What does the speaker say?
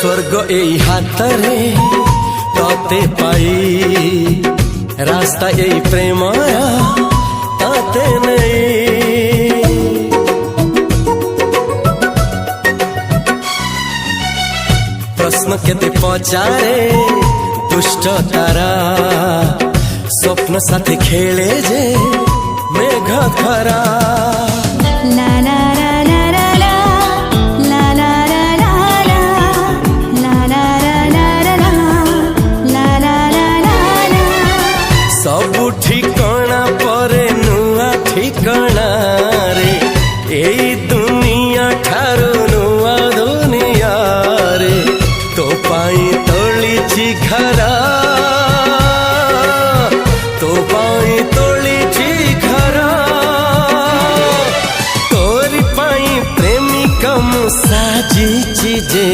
स्वर्ग एई हातरे तते पाई रास्ता एई प्रेमया ताते नहीं। प्रश्न केते पचारे दुष्ट तारा स्वप्न साथी खेले जे मेघ खरा। ला ला ला ला ला ला ला ला ला ला ला ला ला ला ला। सबु ठिकाना परे नुआ ठिकाना रे एई दुनिया ठारू नुआ दुनिया रे। तो पाई तोलिछि घरा तो पाई तोलिछि घरा तोरी पाई प्रेमिका मु साजिछि जे